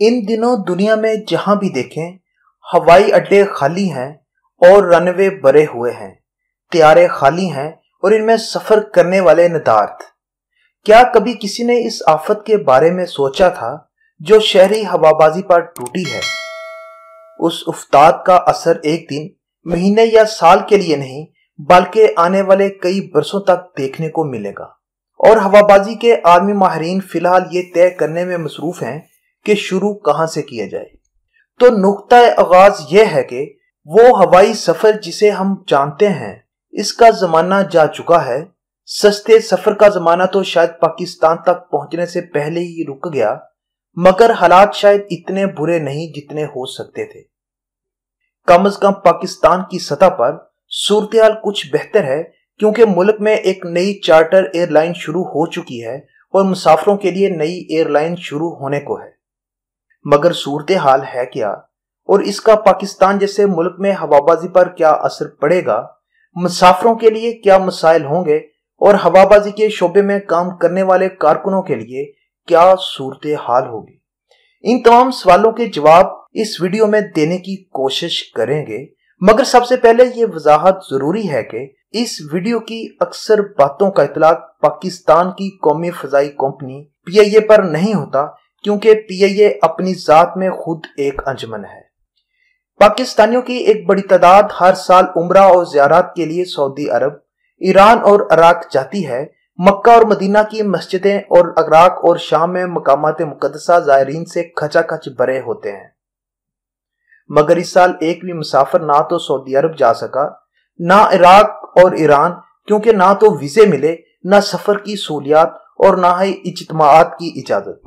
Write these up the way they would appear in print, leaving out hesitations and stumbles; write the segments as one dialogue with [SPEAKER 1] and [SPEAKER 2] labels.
[SPEAKER 1] इन दिनों दुनिया में जहां भी देखें हवाई अड्डे खाली हैं और रनवे भरे हुए हैं, त्यारे खाली हैं और इनमें सफर करने वाले नदार्थ। क्या कभी किसी ने इस आफत के बारे में सोचा था जो शहरी हवाबाजी पर टूटी है? उस उफ्ताद का असर एक दिन, महीने या साल के लिए नहीं बल्कि आने वाले कई बरसों तक देखने को मिलेगा। और हवाबाजी के आलमी माहिरीन फिलहाल ये तय करने में मसरूफ हैं कि शुरू कहां से किया जाए। तो नुक्ता आगाज यह है कि वो हवाई सफर जिसे हम जानते हैं इसका जमाना जा चुका है। सस्ते सफर का जमाना तो शायद पाकिस्तान तक पहुंचने से पहले ही रुक गया, मगर हालात शायद इतने बुरे नहीं जितने हो सकते थे। कम से कम पाकिस्तान की सतह पर सूरत-ए-हाल कुछ बेहतर है, क्योंकि मुल्क में एक नई चार्टर एयरलाइन शुरू हो चुकी है और मुसाफिरों के लिए नई एयरलाइन शुरू होने को है। मगर सूरत-ए-हाल है क्या, और इसका पाकिस्तान जैसे मुल्क में हवाबाजी पर क्या असर पड़ेगा? मुसाफिरों के लिए क्या मसाइल होंगे और हवाबाजी के शोबे में काम करने वाले कारकुनों के लिए क्या सूरत-ए-हाल होगी? इन तमाम सवालों के जवाब इस वीडियो में देने की कोशिश करेंगे। मगर सबसे पहले ये वजाहत जरूरी है कि इस वीडियो की अक्सर बातों का इतलाक पाकिस्तान की कौमी फजाई कंपनी PIA पर नहीं होता, क्योंकि PIA अपनी जात में खुद एक अंजुमन है। पाकिस्तानियों की एक बड़ी तादाद हर साल उम्रा और ज़ियारत के लिए सऊदी अरब, ईरान और इराक जाती है। मक्का और मदीना की मस्जिदें और इराक और शाम में मकामात मुकद्दसा ज़ायरीन से खचाखच भरे होते हैं। मगर इस साल एक भी मुसाफिर ना तो सऊदी अरब जा सका, ना इराक और ईरान, क्योंकि ना तो वीजे मिले, ना सफर की सहूलियात और ना ही इज्तिमाआत की इजाजत।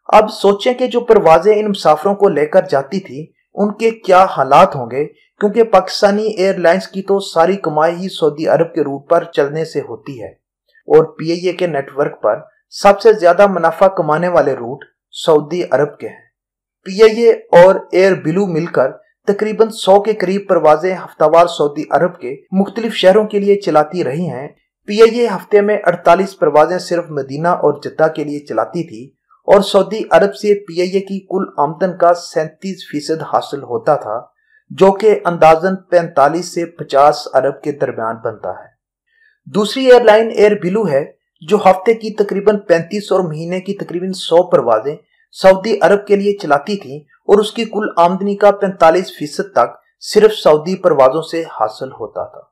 [SPEAKER 1] अब सोचें कि जो परवाजें इन मुसाफिरों को लेकर जाती थी उनके क्या हालात होंगे, क्योंकि पाकिस्तानी एयरलाइंस की तो सारी कमाई ही सऊदी अरब के रूट पर चलने से होती है और PIA के नेटवर्क पर सबसे ज्यादा मुनाफा कमाने वाले रूट सऊदी अरब के हैं। PIA और एयर ब्लू मिलकर तकरीबन 100 के करीब परवाजें हफ्तावार सऊदी अरब के मुख्तलिफ शहरों के लिए चलाती रही हैं। PIA हफ्ते में 48 परवाजें सिर्फ मदीना और जद्दा के लिए चलाती थी और सऊदी अरब से PIA की कुल आमदन का 37% हासिल होता था, जो कि अंदाजन 45 से 50 अरब के दरमियान बनता है। दूसरी एयरलाइन एयर ब्लू है, जो हफ्ते की तकरीबन 35 और महीने की तकरीबन 100 परवाजें सऊदी अरब के लिए चलाती थी और उसकी कुल आमदनी का 45% तक सिर्फ सऊदी परवाजों से हासिल होता था।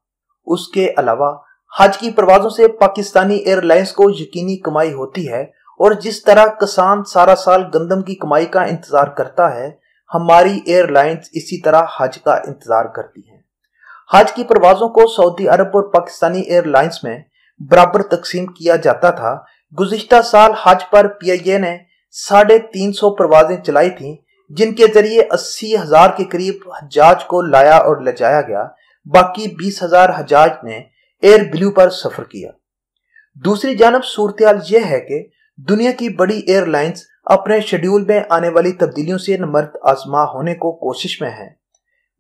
[SPEAKER 1] उसके अलावा हज की परवाजों से पाकिस्तानी एयरलाइंस को यकीनी कमाई होती है, और जिस तरह किसान सारा साल गंदम की कमाई का इंतजार करता है, हमारी एयरलाइंस इसी तरह हज का इंतजार करती हैं। हज की परवाजों को सऊदी अरब और पाकिस्तानी एयरलाइंस में बराबर तकसीम किया जाता था। गुज़िश्ता साल हज पर PIA ने 350 परवाजें चलाई थीं, जिनके जरिए 80,000 के करीब हज्जाज को लाया और ले जाया गया। बाकी 20,000 हज्जाज ने एयर ब्लू पर सफर किया। दूसरी जानब सूरत-ए-हाल यह है कि दुनिया की बड़ी एयरलाइंस अपने शेड्यूल में आने वाली तब्दीलियों से नमर्द आजमा होने को कोशिश में है।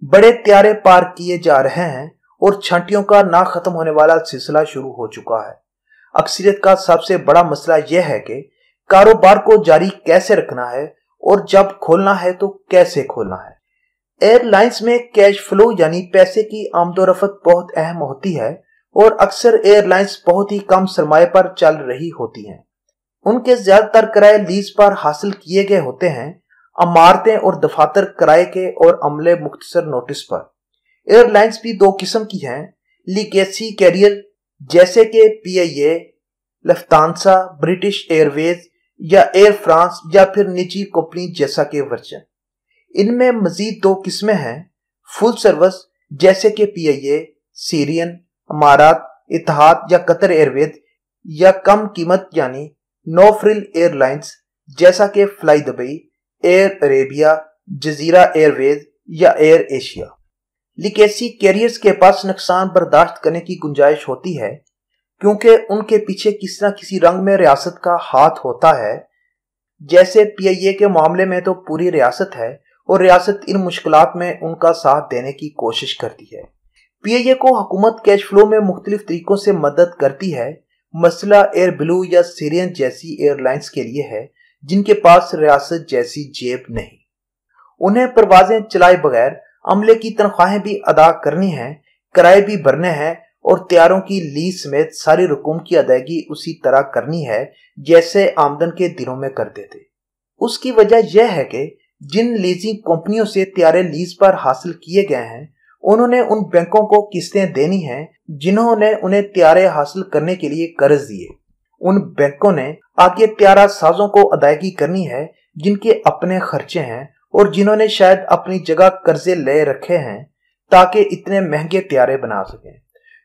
[SPEAKER 1] बड़े त्यारे पार किए जा रहे हैं और छंटियों का ना खत्म होने वाला सिलसिला शुरू हो चुका है। अक्सरियत का सबसे बड़ा मसला यह है कि कारोबार को जारी कैसे रखना है और जब खोलना है तो कैसे खोलना है। एयरलाइंस में कैश फ्लो यानी पैसे की आमदोरफत बहुत अहम होती है और अक्सर एयरलाइंस बहुत ही कम सरमाए पर चल रही होती हैं। उनके ज्यादातर किराए लीज पर हासिल किए गए होते हैं, इमारतें और दफातर किराए के और अमले मुख्तसर नोटिस पर। एयरलाइंस भी दो किस्म की हैं, लीगेसी कैरियर जैसे कि PIA, लफ्तांसा, ब्रिटिश एयरवेज या एयर फ्रांस, या फिर निजी कंपनी जैसा के वर्जन। इनमें मजीद दो किस्में हैं, फुल सर्विस जैसे कि PIA, सीरियन, अमारात, इत्तेहाद या कतर एयरवेज, या कम कीमत यानी नो फ्रिल एयरलाइंस जैसा कि फ्लाई दुबई, एयर अरेबिया, जजीरा एयरवेज या एयर एशिया। लीगेसी कैरियर्स के पास नुकसान बर्दाश्त करने की गुंजाइश होती है, क्योंकि उनके पीछे किसी न किसी रंग में रियासत का हाथ होता है। जैसे PIA के मामले में तो पूरी रियासत है और रियासत इन मुश्किलात में उनका साथ देने की कोशिश करती है। PIA को हुकूमत कैश फ्लो में मुख्तलिफ तरीकों से मदद करती है। मसला एयर ब्लू या सीरियन जैसी एयरलाइंस के लिए है, जिनके पास रियासत जैसी जेब नहीं। उन्हें परवाजें चलाए बगैर अमले की तनख्वाहें भी अदा करनी है, किराए भी भरने हैं और तैयारों की लीज समेत सारी रकूम की अदायगी उसी तरह करनी है जैसे आमदन के दिनों में करते थे। उसकी वजह यह है कि जिन लीजिंग कंपनियों से तैयारे लीज पर हासिल किए गए हैं, उन्होंने उन बैंकों को किस्तें देनी हैं जिन्होंने उन्हें तैयारे हासिल करने के लिए कर्ज दिए। उन बैंकों ने आगे तैयारा साजों को अदायगी करनी है जिनके अपने खर्चे हैं और जिन्होंने शायद अपनी जगह कर्जे ले रखे हैं ताकि इतने महंगे तैयारे बना सकें।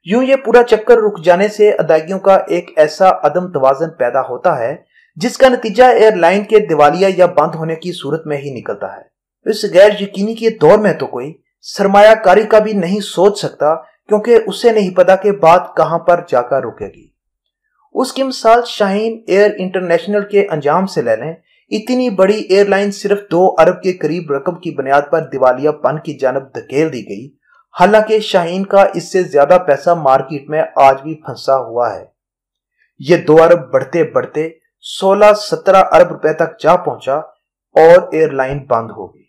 [SPEAKER 1] यूं ये पूरा चक्कर रुक जाने से अदायगियों का एक ऐसा अदम तवाज़न पैदा होता है जिसका नतीजा एयरलाइन के दिवालिया या बंद होने की सूरत में ही निकलता है। इस गैर यकीनी के दौर में तो कोई सरमायाकारी का भी नहीं सोच सकता, क्योंकि उसे नहीं पता कि बात कहां पर जाकर रुकेगी। उसकी मिसाल शाहीन एयर इंटरनेशनल के अंजाम से ले लें। इतनी बड़ी एयरलाइन सिर्फ 2 अरब के करीब रकम की बुनियाद पर दिवालियापन की जानब धकेल दी गई, हालांकि शाहीन का इससे ज्यादा पैसा मार्केट में आज भी फंसा हुआ है। ये 2 अरब बढ़ते बढ़ते 16-17 अरब रुपए तक जा पहुंचा और एयरलाइन बंद हो गई।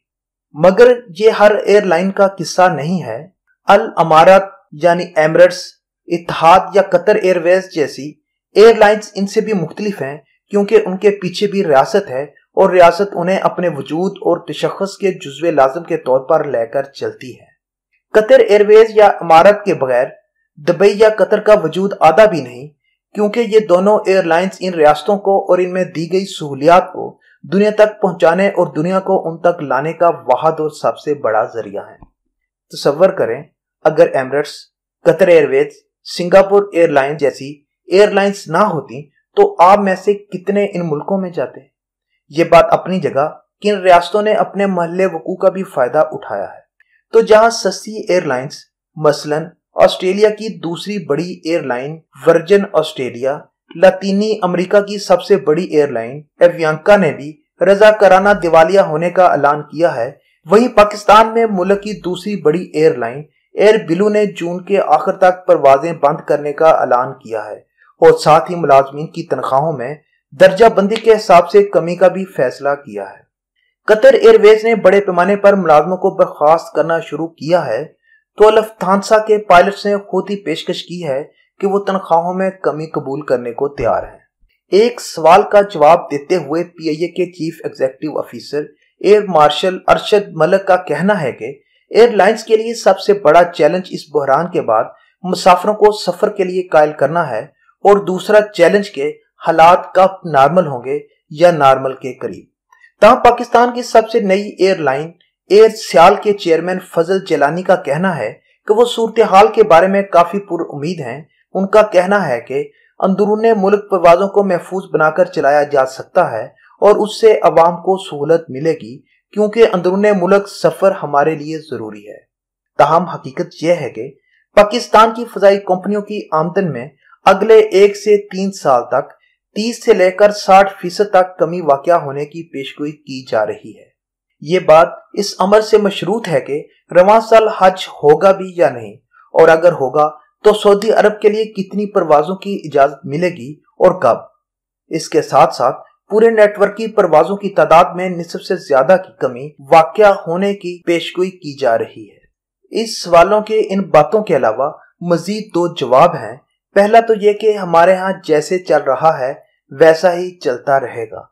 [SPEAKER 1] मगर ये हर एयरलाइन का किस्सा नहीं है। अल अमारात यानी एमिरेट्स, इत्तेहाद या कतर एयरवेज जैसी एयरलाइंस इनसे भी मुख्तलिफ हैं, क्योंकि उनके पीछे भी रियासत है और रियासत उन्हें अपने वजूद और तशख्खुस के जुज़्वे लाज़िम के तौर पर लेकर चलती है। कतर एयरवेज या अमारत के बगैर दुबई या कतर का वजूद आधा भी नहीं, क्योंकि ये दोनों एयरलाइंस इन रियासतों को और इनमें दी गई सहूलियात को दुनिया तक पहुंचाने और दुनिया को उन तक लाने का वाहिद और सबसे बड़ा जरिया है। तसव्वुर करें, अगर Emirates, Qatar Airways, Singapore airline जैसी एयरलाइंस ना होती तो आप में से कितने इन मुल्कों में जाते। ये बात अपनी जगह कि इन रियासतों ने अपने महल्ले वकू का भी फायदा उठाया है। तो जहां सस्ती एयरलाइंस, मसलन ऑस्ट्रेलिया की दूसरी बड़ी एयरलाइन वर्जिन ऑस्ट्रेलिया, लातीनी अमेरिका की सबसे बड़ी एयरलाइन एवियांका ने भी रजाकाराना दिवालिया होने का ऐलान किया है, वहीं पाकिस्तान में मुल्क की दूसरी बड़ी एयरलाइन एयर बिलू ने जून के आखिर तक परवाजें बंद करने का ऐलान किया है और साथ ही मुलाजमीन की तनख्वाहों में दर्जा बंदी के हिसाब से कमी का भी फैसला किया है। कतर एयरवेज ने बड़े पैमाने पर मुलाजमों को बर्खास्त करना शुरू किया है, तो लफ्थांसा के पायलट्स ने खुद ही पेशकश की है कि वो तनख्वाहों में कमी कबूल करने को तैयार हैं। एक सवाल का जवाब देते हुए पीआईए के chief executive officer air marshal Arshad Malik का कहना है कि एयरलाइंस के लिए सबसे बड़ा चैलेंज इस बहरान के बाद मुसाफिरों को सफर के लिए कायल करना है और दूसरा चैलेंज के हालात कब नॉर्मल होंगे या नॉर्मल के करीब। तहाँ पाकिस्तान की सबसे नई एयरलाइन एयर सियाल के चेयरमैन फजल जलानी का कहना है कि वो सूरत हाल के बारे में काफी पुरुम्मीद हैं। उनका कहना है कि अंदरूने मुल्क परवाजों को महफूज बनाकर चलाया जा सकता है और उससे अवाम को सहूलत मिलेगी, क्योंकि अंदरूने मुल्क सफर हमारे लिए जरूरी है। ताहम हकीकत यह है कि पाकिस्तान की फजाई कंपनियों की आमदन में अगले 1 से 3 साल तक 30 से लेकर 60% तक कमी वाक़या होने की पेशगोई की जा रही है। ये बात इस अमर से मशरूत है कि रवां साल हज होगा भी या नहीं, और अगर होगा तो सऊदी अरब के लिए कितनी परवाजों की इजाजत मिलेगी और कब। इसके साथ साथ पूरे नेटवर्क की परवाजों की तादाद में निस्फ से ज्यादा की कमी वाक़या होने की पेशगोई की जा रही है। इस सवालों के इन बातों के अलावा मजीद 2 जवाब हैं। पहला तो यह कि हमारे यहाँ जैसे चल रहा है वैसा ही चलता रहेगा।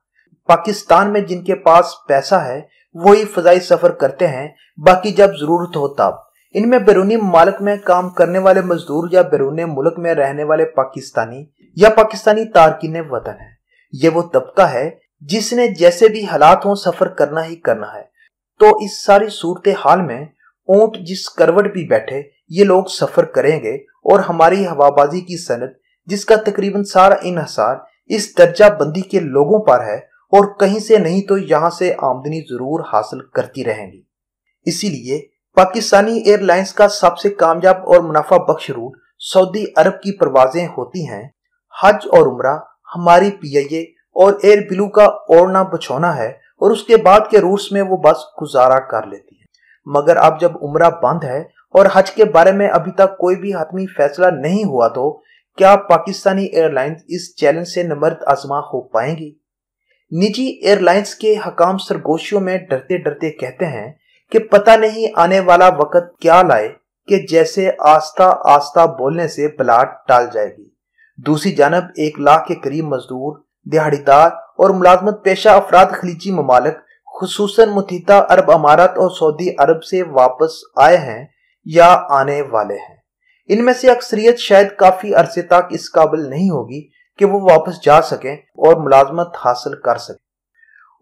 [SPEAKER 1] पाकिस्तान में जिनके पास पैसा है वही फजाई सफर करते हैं, बाकी जब जरूरत हो तब। इनमें बैरूनी ममालिक में काम करने वाले मजदूर या बैरूनी मुल्क में रहने वाले पाकिस्तानी या पाकिस्तानी तारकीन वतन है। ये वो तबका है जिसने जैसे भी हालात हों सफर करना ही करना है। तो इस सारी सूरत हाल में ऊंट जिस करवट भी बैठे ये लोग सफर करेंगे और हमारी हवाबाजी की सनत, जिसका तकरीबन सारा इन्हसार इस दर्जा बंदी के लोगों पर है और कहीं से नहीं तो यहाँ से आमदनी जरूर हासिल करती रहेंगी। इसीलिए पाकिस्तानी एयरलाइंस का सबसे कामयाब और मुनाफा बख्श रूट सऊदी अरब की परवाजें होती हैं। हज और उम्रा हमारी पीआईए और एयर बिलू का ओढ़ना बछौना है और उसके बाद के रूट्स में वो बस गुजारा कर लेती है। मगर अब जब उम्रा बंद है और हज के बारे में अभी तक कोई भी हतमी फैसला नहीं हुआ, तो क्या पाकिस्तानी एयरलाइंस इस चैलेंज से नमर्द आजमा हो पाएंगी? निजी एयरलाइंस के हकाम सरगोशियों में डरते डरते कहते हैं कि पता नहीं आने वाला वक्त क्या लाए कि जैसे आस्ता आस्ता बोलने से बला टाल जाएगी। दूसरी जानब 1 लाख के करीब मजदूर, दिहाड़ीदार और मुलाजमत पेशा अफराद खलीजी ममालिक खुसूसन मुत्तहिदा अरब अमारात और सऊदी अरब से वापस आए हैं या आने वाले हैं। इनमें से अक्सरियत शायद काफी अरसे तक इस काबिल नहीं होगी कि वो वापस जा सकें और मुलाजमत हासिल कर सकें।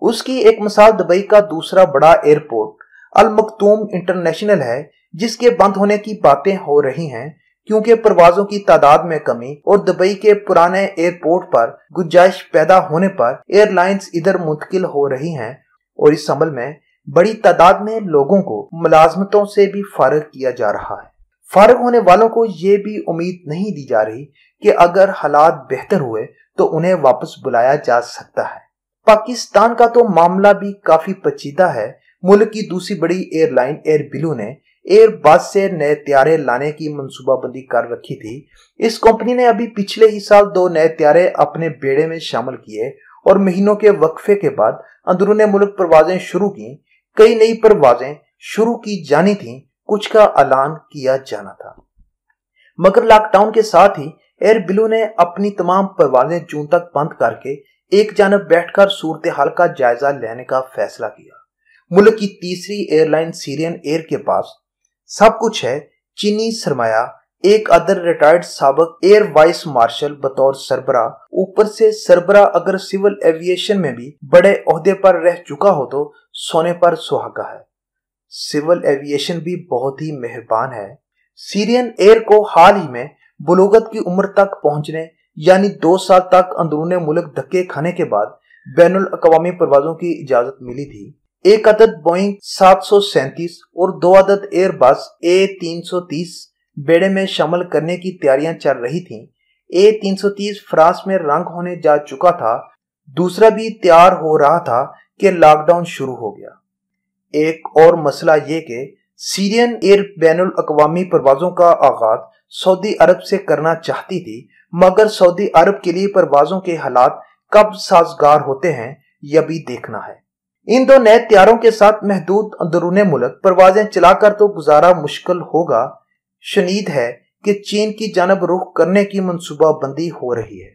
[SPEAKER 1] उसकी एक मिसाल दुबई का दूसरा बड़ा एयरपोर्ट अल मखतूम इंटरनेशनल है, जिसके बंद होने की बातें हो रही हैं क्योंकि परवाजों की तादाद में कमी और दुबई के पुराने एयरपोर्ट पर गुंजाइश पैदा होने पर एयरलाइंस इधर मुंतकिल हो रही हैं और इस अमल में बड़ी तादाद में लोगों को मुलाजमतों से भी फारिग किया जा रहा है। फारिग होने वालों को ये भी उम्मीद नहीं दी जा रही कि अगर हालात बेहतर हुए तो उन्हें वापस बुलाया जा सकता है। पाकिस्तान का तो मामला भी काफी पेचीदा है। मुल्क की दूसरी बड़ी एयरलाइन एयर बिलू ने एयरबस से नए त्यारे लाने की मंसूबाबंदी कर रखी थी। इस कंपनी ने अभी पिछले ही साल 2 नए त्यारे अपने बेड़े में शामिल किए और महीनों के वक्फे के बाद अंदरूने मुल्क परवाजें शुरू की। कई नई परवाजें शुरू की जानी थी, कुछ का ऐलान किया जाना था, मगर लॉकडाउन के साथ ही एयर बिलू ने अपनी तमाम परवाजें जून तक बंद करके एक जानब बैठकर सूरत हाल का जायजा लेने का फैसला किया। मुल्क की तीसरी एयरलाइन सीरियन एयर के पास सब कुछ है, चीनी सरमाया, एक अदर रिटायर्ड साबिक एयर वाइस मार्शल बतौर सरबरा, ऊपर से सरबरा अगर सिविल एविएशन में भी बड़े ओहदे पर रह चुका हो तो सोने पर सुहागा है। सिविल एविएशन भी बहुत ही मेहरबान है। सीरियन एयर को हाल ही में बुलूगत की उम्र तक पहुंचने यानी 2 साल तक अंदरूने मुल्क धक्के खाने के बाद बैनुल अक़वामी परवाजों की इजाजत मिली थी। एक अदद बोइंग 737 और 2 अदद एयरबस A330 बेड़े में शामिल करने की तैयारियां चल रही थीं। A330 फ्रांस में रंग होने जा चुका था, दूसरा भी तैयार हो रहा था कि लॉकडाउन शुरू हो गया। एक और मसला ये कि सीरियन एयर बैनुल अक़वामी परवाजों का आगाज सऊदी अरब से करना चाहती थी, मगर सऊदी अरब के लिए परवाजों के हालात कब साजगार होते हैं यह भी देखना है। इन 2 नए त्यारों के साथ महदूद अंदरूने मुल्क परवाजें चलाकर तो गुजारा मुश्किल होगा। शनीद है कि चीन की जानब रुख करने की मंसूबाबंदी हो रही है।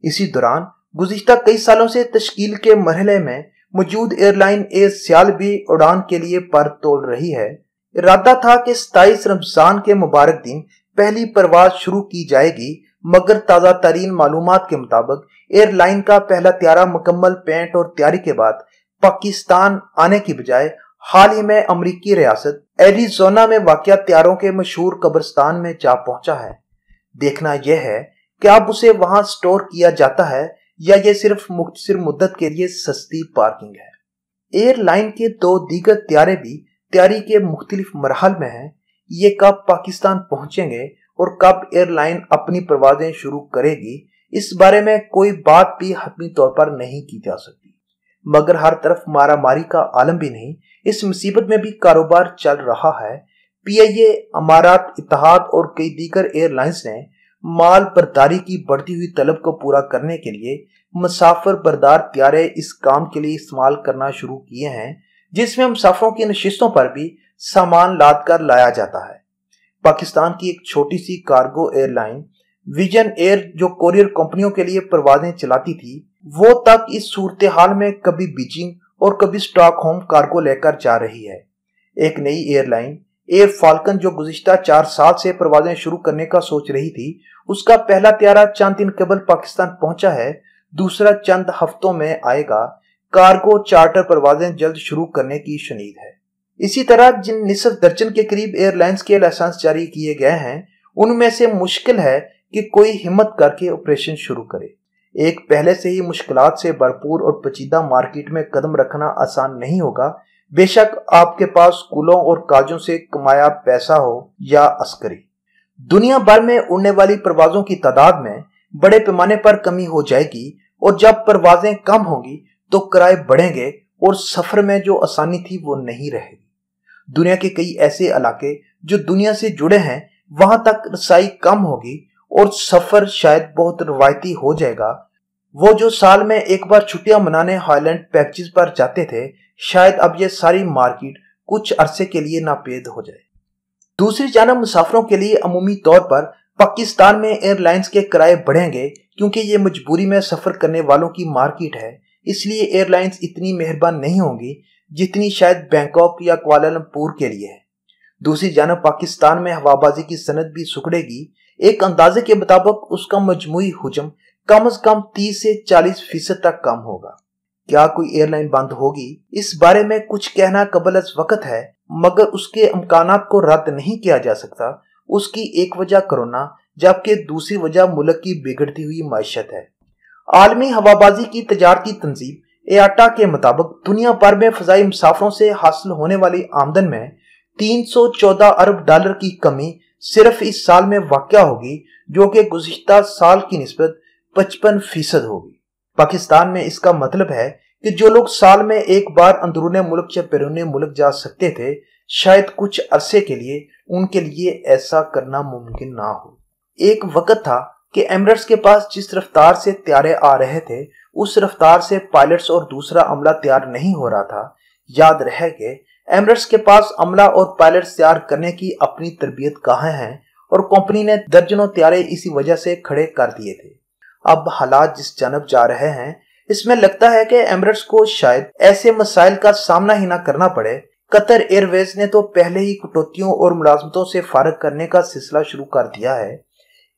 [SPEAKER 1] इसी दौरान गुज़िश्ता कई सालों से तश्कील के मरहले में मौजूद एयरलाइन एयर सियाल भी उड़ान के लिए पर तोड़ रही है। इरादा था कि 27 रमजान के मुबारक दिन पहली परवाज शुरू की जाएगी, मगर ताज़ा तरीन मालूमात के मुताबिक एयरलाइन का पहला त्यारा मुकम्मल पेंट और तैयारी के बाद पाकिस्तान आने की बजाय हाल ही में अमरीकी रियासत एरिज़ोना में वाक़िया त्यारों के मशहूर कब्रिस्तान में जा पहुंचा है। देखना यह है कि अब उसे वहां स्टोर किया जाता है या ये सिर्फ मुख्तसर मुद्दत के लिए सस्ती पार्किंग है। एयरलाइन के 2 दीगर त्यारे भी तैयारी के मुख्तलिफ मरहल में हैं। ये कब पाकिस्तान पहुंचेंगे और कब एयरलाइन अपनी परवाजें शुरू करेगी, इस बारे में कोई बात भी हतमी तौर पर नहीं की जा सकती। मगर हर तरफ मारामारी का आलम भी नहीं, इस मुसीबत में भी कारोबार चल रहा है। PIA, अमारात, इत्तेहाद और कई दीगर एयरलाइंस ने माल बर्दारी की बढ़ती हुई तलब को पूरा करने के लिए मुसाफिर बरदार त्यारे इस काम के लिए इस्तेमाल करना शुरू किए हैं, जिसमें मुसाफिरों की नशिस्तों पर भी सामान लाद कर लाया जाता है। पाकिस्तान की एक छोटी सी कार्गो एयरलाइन विजन एयर जो कोरियर कंपनियों के लिए परवाजें चलाती थी, वो तक इस सूरत हाल में कभी बीजिंग और कभी स्टॉकहोम कार्गो लेकर जा रही है। एक नई एयरलाइन एयर फाल्कन जो गुज़िश्ता 4 साल से परवाजें शुरू करने का सोच रही थी, उसका पहला त्यारा चंद दिन कबल पाकिस्तान पहुंचा है, दूसरा चंद हफ्तों में आएगा। कार्गो चार्टर परवाजें जल्द शुरू करने की शनीद है। इसी तरह जिन निसफ दर्जन के करीब एयरलाइंस के लाइसेंस जारी किए गए हैं, उनमें से मुश्किल है कि कोई हिम्मत करके ऑपरेशन शुरू करे। एक पहले से ही मुश्किलात से भरपूर और पेचीदा मार्केट में कदम रखना आसान नहीं होगा, बेशक आपके पास स्कूलों और काजों से कमाया पैसा हो या अस्करी। दुनिया भर में उड़ने वाली परवाजों की तादाद में बड़े पैमाने पर कमी हो जाएगी और जब परवाजें कम होंगी तो किराए बढ़ेंगे और सफर में जो आसानी थी वो नहीं रहेगी। दुनिया के कई ऐसे इलाके जो दुनिया से जुड़े हैं, वहां तक रसाई कम होगी और सफर शायद बहुत रवायती हो जाएगा। वो जो साल में एक बार छुट्टियां मनाने हाईलैंड पैकेज पर जाते थे, शायद अब ये सारी मार्केट कुछ अरसे के लिए नापेद हो जाए। दूसरी जानब मुसाफिरों के लिए अमूमी तौर पर पाकिस्तान में एयरलाइंस के किराए बढ़ेंगे, क्योंकि ये मजबूरी में सफर करने वालों की मार्केट है। इसलिए एयरलाइंस इतनी मेहरबान नहीं होंगी जितनी शायद बैंकॉक या कुआलालंपुर के लिए है। दूसरी जानब पाकिस्तान में हवाबाजी की सनत भी सुखड़ेगी। एक अंदाजे के मुताबिक उसका मजमूई हुजम कम से कम 30 से 40% तक कम होगा। क्या कोई एयरलाइन बंद होगी, इस बारे में कुछ कहना कबल अज वक्त है, मगर उसके इम्कानात को रद्द नहीं किया जा सकता। उसकी एक वजह कोरोना, जबकि दूसरी वजह मुल्क की बिगड़ती हुई माइशत है। आलमी हवाबाजी की तजारती तंजीम एआटा के मुताबिक दुनिया भर में फजाई मुसाफरों से हासिल होने वाली आमदन में 314 अरब डॉलर की कमी सिर्फ इस साल में वाक़या होगी, जो कि गुज़िश्ता साल की निस्बत 55% होगी। पाकिस्तान में इसका मतलब है कि जो लोग साल में एक बार अंदरूनी मुल्क या बैरूनी मुल्क जा सकते थे, शायद कुछ अरसे के लिए उनके लिए ऐसा करना मुमकिन ना हो। एक वक्त था कि एमिरेट्स के पास जिस रफ्तार से त्यारे आ रहे थे, उस रफ्तार से पायलट्स और दूसरा अमला तैयार नहीं हो रहा था। याद रहे कि एमिरेट्स के पास अमला और पायलट्स तैयार करने की अपनी तरबियत गाहें हैं और कंपनी ने दर्जनों त्यारे इसी वजह से खड़े कर दिए थे। अब हालात जिस जानब जा रहे हैं, इसमें लगता है कि एमिरेट्स को शायद ऐसे मसाइल का सामना ही ना करना पड़े। कतर एयरवेज ने तो पहले ही कटौतियों और मुलाजमतों से फारग करने का सिलसिला शुरू कर दिया है।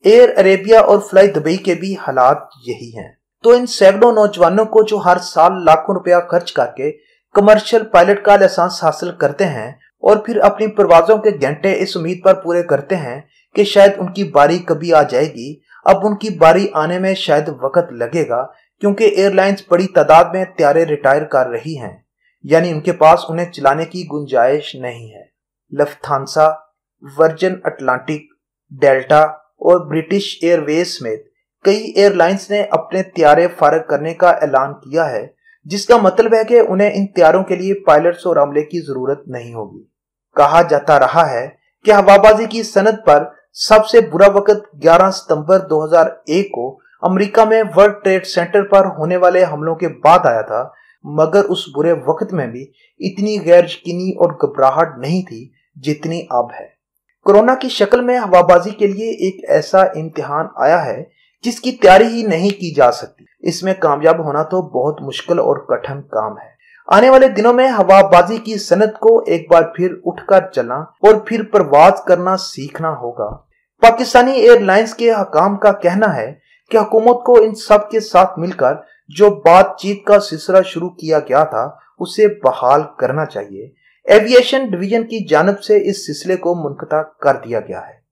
[SPEAKER 1] एयर अरेबिया और फ्लाई दुबई के भी हालात यही हैं। तो इन सैकड़ों नौजवानों को जो हर साल लाखों रुपया खर्च करके कमर्शियल पायलट का लाइसेंस हासिल करते हैं और फिर अपनी परवाजों के घंटे इस उम्मीद पर पूरे करते हैं कि शायद उनकी बारी कभी आ जाएगी, अब उनकी बारी आने में शायद वक्त लगेगा, क्योंकि एयरलाइंस बड़ी तादाद में त्यारे रिटायर कर रही हैं, यानी उनके पास उन्हें चलाने की गुंजाइश नहीं है। लफ्थांसा, वर्जिन अटलांटिक, डेल्टा और ब्रिटिश एयरवेज समेत कई एयरलाइंस ने अपने त्यारे फारग करने का ऐलान किया है, जिसका मतलब है कि उन्हें इन त्यारों के लिए पायलट्स और अमले की जरूरत नहीं होगी। कहा जाता रहा है कि हवाबाजी की सनत पर सबसे बुरा वक्त 11 सितंबर 2001 को अमेरिका में वर्ल्ड ट्रेड सेंटर पर होने वाले हमलों के बाद आया था, मगर उस बुरे वक्त में भी इतनी गैर यकीनी और घबराहट नहीं थी जितनी अब है। कोरोना की शक्ल में हवाबाजी के लिए एक ऐसा इम्तिहान आया है जिसकी तैयारी ही नहीं की जा सकती। इसमें कामयाब होना तो बहुत मुश्किल और कठिन काम है। आने वाले दिनों में हवाबाजी की सनत को एक बार फिर उठकर चलना और फिर परवाज करना सीखना होगा। पाकिस्तानी एयरलाइंस के हकाम का कहना है कि हुकूमत को इन सब के साथ मिलकर जो बातचीत का सिलसिला शुरू किया गया था, उसे बहाल करना चाहिए। एविएशन डिवीजन की जानिब से इस सिलसिले को मुनक़ता कर दिया गया है।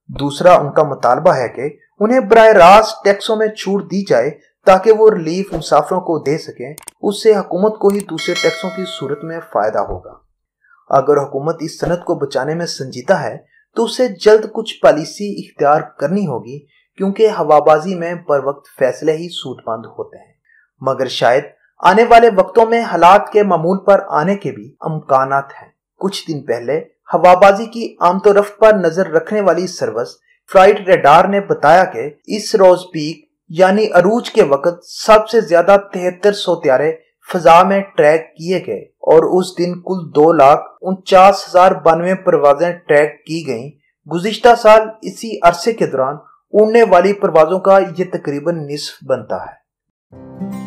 [SPEAKER 1] दूसरा उनका मुतालबा है कि उन्हें बराह रास्त टैक्सों में छूट दी जाए ताकि वो रिलीफ मुसाफिरों को दे सकें। उससे हुकूमत को ही दूसरे टैक्सों की सूरत में फायदा होगा। अगर हुकूमत इस सनत को बचाने में संजीदा है तो उसे जल्द कुछ पॉलिसी इख्तियार करनी होगी, क्योंकि हवाबाजी में बर वक्त फैसले ही सूदमंद होते हैं। मगर शायद आने वाले वक्तों में हालात के मामूल पर आने के भी इम्कानात हैं। कुछ दिन पहले हवाबाजी की आमदोरफ्त पर नजर रखने वाली सर्विस फ्लाइट रडार ने बताया कि इस रोज पीक यानी अरूज के वक्त सबसे ज्यादा 7300 त्यारे फजा में ट्रैक किए गए और उस दिन कुल 2,49,092 परवाजें ट्रैक की गईं। गुज़िश्ता साल इसी अरसे के दौरान उड़ने वाली परवाजों का ये तकरीबन निस्फ बनता है।